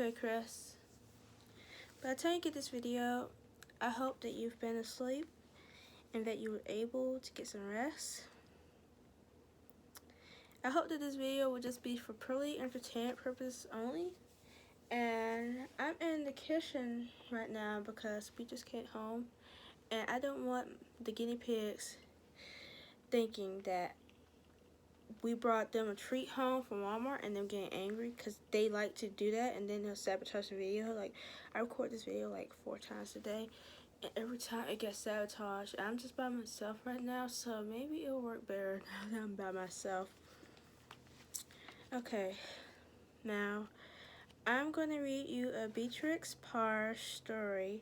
Okay, Chris. By the time you get this video, I hope that you've been asleep and that you were able to get some rest. I hope that this video will just be for purely entertainment purposes only. And I'm in the kitchen right now because we just came home, and I don't want the guinea pigs thinking that we brought them a treat home from Walmart and them getting angry because they like to do that, and then they'll sabotage the video. Like, I record this video like 4 times a day, and every time it gets sabotaged. I'm just by myself right now, so maybe it'll work better now that I'm by myself. Okay, now I'm going to read you a Beatrix Parr story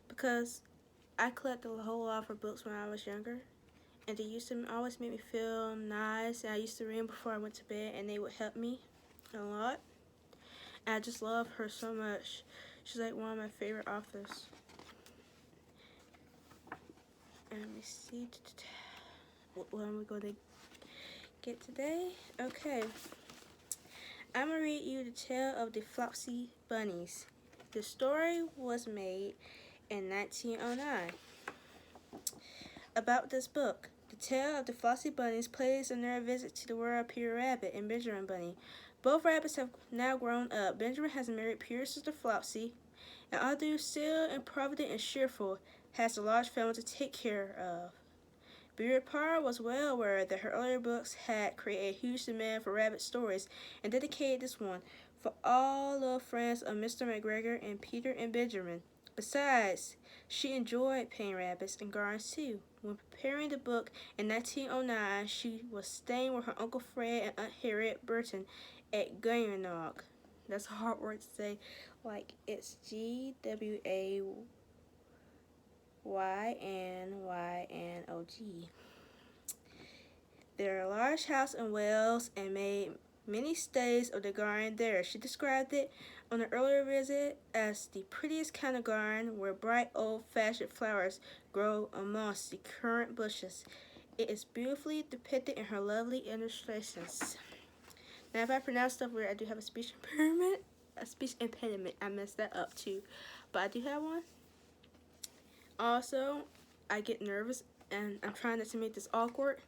because I collected a whole lot of her books when I was younger, and they used to always make me feel nice, and I used to read them before I went to bed, and they would help me a lot. And I just love her so much. She's like one of my favorite authors. And let me see what am we going to get today. Okay, I'm going to read you the tale of the Flopsy Bunnies. The story was made in 1909. About this book, the tale of the Flopsy Bunnies plays on their visit to the world of Peter Rabbit and Benjamin Bunny. Both rabbits have now grown up. Benjamin has married Peter's sister Flopsy, and although still improvident and cheerful, has a large family to take care of. Beatrix Parr was well aware that her earlier books had created a huge demand for rabbit stories, and dedicated this one for all little friends of Mr. McGregor and Peter and Benjamin. Besides, she enjoyed painting rabbits and gardens too. When preparing the book in 1909, she was staying with her Uncle Fred and Aunt Harriet Burton at Gwynog. That's a hard word to say. Like, it's Gwynog. There are a large house in Wales and made many stays of the garden there. She described it on an earlier visit as the prettiest kind of garden where bright old-fashioned flowers grow amongst the currant bushes. It is beautifully depicted in her lovely illustrations. Now, if I pronounce stuff weird, I do have a speech impediment. I messed that up too, but I do have one. Also, I get nervous, and I'm trying not to make this awkward.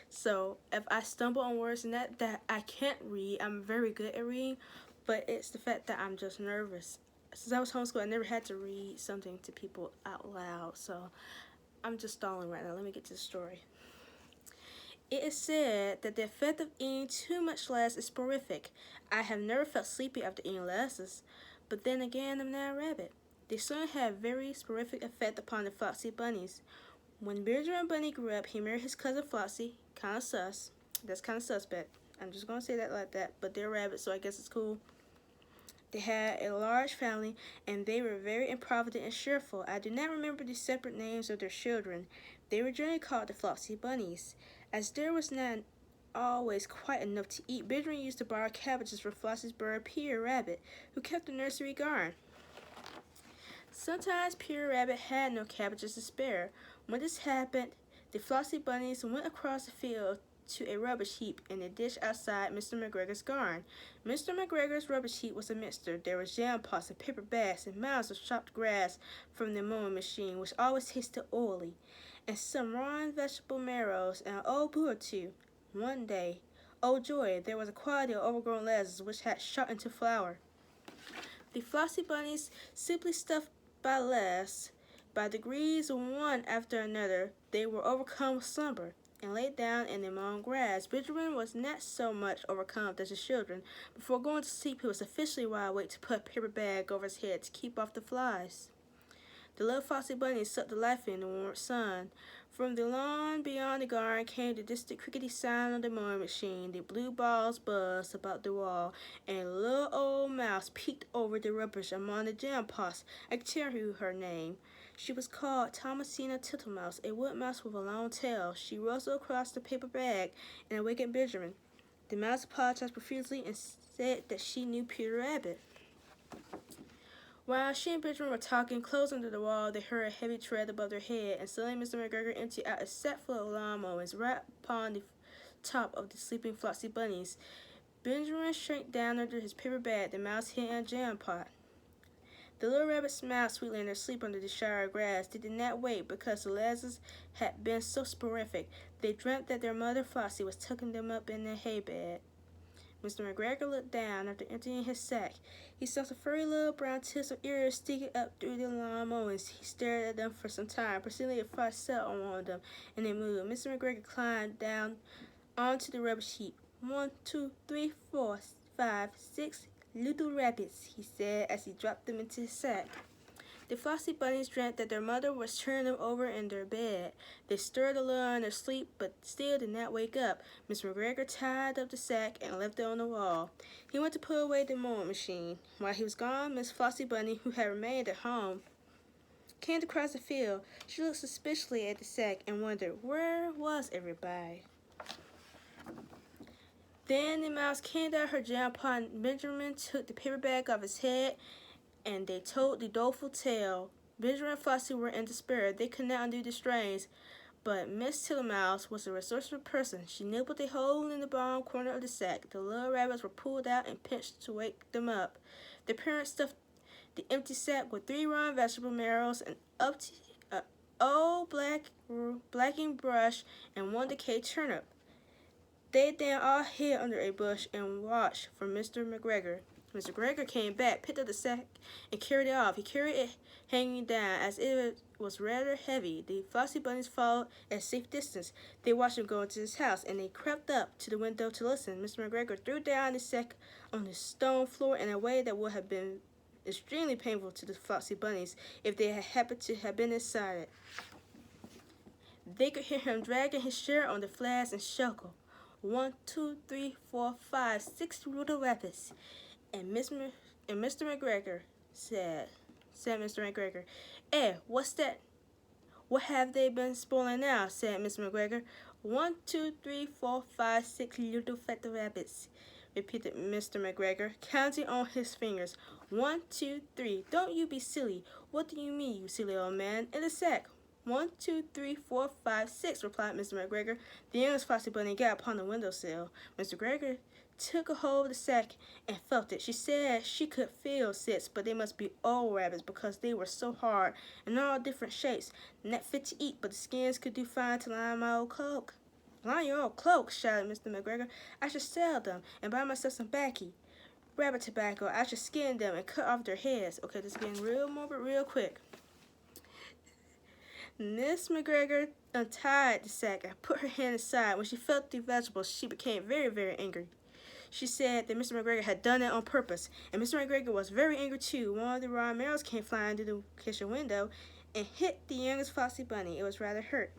So if I stumble on words in that I can't read, I'm very good at reading, but it's the fact that I'm just nervous. Since I was homeschooled, I never had to read something to people out loud, so I'm just stalling right now. Let me get to the story. It is said that the effect of eating too much lettuce is horrific. I have never felt sleepy after eating lettuce, but then again, I'm not a rabbit. They certainly have a very horrific effect upon the Flopsy Bunnies. When Benjamin Bunny grew up, he married his cousin Flopsy. Kinda sus. That's kinda suspect. I'm just gonna say that like that, but they're rabbits, so I guess it's cool. They had a large family, and they were very improvident and cheerful. I do not remember the separate names of their children. They were generally called the Flopsy Bunnies. As there was not always quite enough to eat, Benjamin used to borrow cabbages from Flossy's brother Peter Rabbit, who kept the nursery garden. Sometimes Peter Rabbit had no cabbages to spare. When this happened, the Flopsy Bunnies went across the field to a rubbish heap in a ditch outside Mr. McGregor's garden. Mr. McGregor's rubbish heap was a mixture. There were jam pots and paper bags and mounds of chopped grass from the mowing machine, which always tasted oily, and some raw vegetable marrows and an old boot or two. One day, oh joy, there was a quantity of overgrown lettuces which had shot into flower. The Flopsy Bunnies simply stuffed by lettuce. By degrees, one after another, they were overcome with slumber and lay down in the mown grass. Benjamin was not so much overcome as his children. Before going to sleep, he was sufficiently wide awake to put a paper bag over his head to keep off the flies. The little Flopsy Bunnies sucked delightfully in the warm sun. From the lawn beyond the garden came the distant crickety sound of the mowing machine. The blue balls buzzed about the wall, and a little old mouse peeked over the rubbish among the jam pots. I can tell you her name. She was called Thomasina Tittlemouse, a wood mouse with a long tail. She rustled across the paper bag and awakened Benjamin. The mouse apologized profusely and said that she knew Peter Rabbit. While she and Benjamin were talking, close under the wall, they heard a heavy tread above their head, and suddenly Mr. McGregor emptied out a sackful of lawn mowings right upon the top of the sleeping Flopsy Bunnies. Benjamin shrank down under his paper bag. The mouse hid in a jam pot. The little rabbit smiled sweetly in their sleep under the shower of grass. They did not wake because the lasses had been so sporadic. They dreamt that their mother Flossie was tucking them up in their hay bed. Mr. McGregor looked down after emptying his sack. He saw the furry little brown tips of ears sticking up through the lawn mowings. He stared at them for some time, presently a fly set on one of them, and they moved. Mr. McGregor climbed down onto the rubbish heap. 1, 2, 3, 4, 5, 6 little rabbits, he said as he dropped them into his sack. The Flossie bunnies dreamt that their mother was turning them over in their bed. They stirred a little in their sleep, but still did not wake up. Mr. McGregor tied up the sack and left it on the wall. He went to put away the mowing machine. While he was gone, Miss Flossie Bunny, who had remained at home, came across the field. She looked suspiciously at the sack and wondered, where was everybody? Then the mouse came out her jam pot, and Benjamin took the paper bag off his head, and they told the doleful tale. Benjamin and Flossie were in despair. They could not undo the strains, but Miss Tittlemouse was a resourceful person. She nibbled a hole in the bottom corner of the sack. The little rabbits were pulled out and pinched to wake them up. The parents stuffed the empty sack with 3 raw vegetable marrows, an old blacking brush, and 1 decayed turnip. They then all hid under a bush and watched for Mr. McGregor. Mr. McGregor came back, picked up the sack, and carried it off. He carried it hanging down, as it was rather heavy. The Flossie bunnies followed at a safe distance. They watched him go into his house, and they crept up to the window to listen. Mr. McGregor threw down the sack on the stone floor in a way that would have been extremely painful to the Flossie bunnies if they had happened to have been inside it. They could hear him dragging his chair on the flags and chuckle. 1, 2, 3, 4, 5, 6 little rabbits. And Mr. McGregor said Mr. McGregor, what's that? What have they been spoiling now? Said Mr. McGregor. 1, 2, 3, 4, 5, 6 little fat rabbits, repeated Mr. McGregor, counting on his fingers. 1, 2, 3. Don't you be silly. What do you mean, you silly old man? In the sack. 1, 2, 3, 4, 5, 6, replied Mr. McGregor. The youngest Flossie bunny got upon the windowsill. Mr. McGregor took a hold of the sack and felt it. She said she could feel 6, but they must be old rabbits because they were so hard and all different shapes, not fit to eat, but the skins could do fine to line my old cloak. Line your old cloak, shouted Mr. McGregor. I should sell them and buy myself some baccy. Rabbit tobacco. I should skin them and cut off their heads. Okay, this is getting real morbid real quick. Miss McGregor untied the sack and put her hand aside. When she felt the vegetables, she became very, very angry. She said that Mr. McGregor had done it on purpose, and Mr. McGregor was very angry too. One of the raw marrows came flying through the kitchen window and hit the youngest Flossie bunny. It was rather hurt.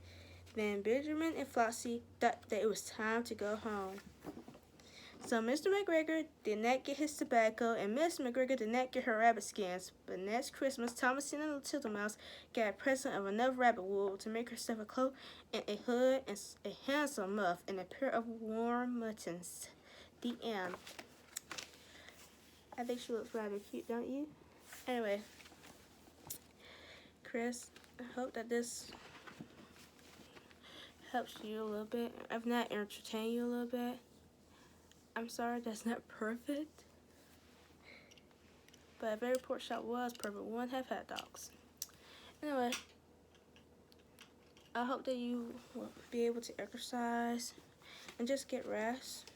Then Benjamin and Flossie thought that it was time to go home. So Mr. McGregor did not get his tobacco, and Miss McGregor did not get her rabbit skins. But next Christmas, Thomasine and Little Tittlemouse got a present of enough rabbit wool to make herself a cloak and a hood and a handsome muff and a pair of warm mittens. The end. I think she looks rather cute, don't you? Anyway, Chris, I hope that this helps you a little bit. If not, entertain you a little bit. I'm sorry that's not perfect, but if every pork chop was perfect, we wouldn't have hot dogs. Anyway, I hope that you will be able to exercise and just get rest.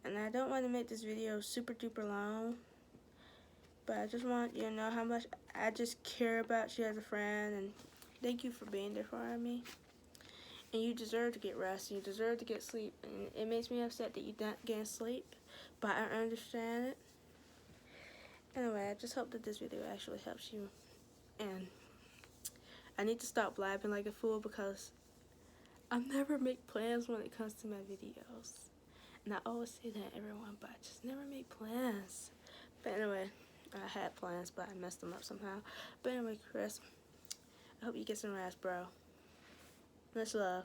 And I don't want to make this video super duper long, but I just want you to know how much I just care about you as a friend, and thank you for being there for me. And you deserve to get rest, and you deserve to get sleep. And it makes me upset that you're not getting sleep, but I understand it. Anyway, I just hope that this video actually helps you. And I need to stop blabbing like a fool because I never make plans when it comes to my videos. And I always say that to everyone, but I just never make plans. But anyway, I had plans, but I messed them up somehow. But anyway, Chris, I hope you get some rest, bro. Much love.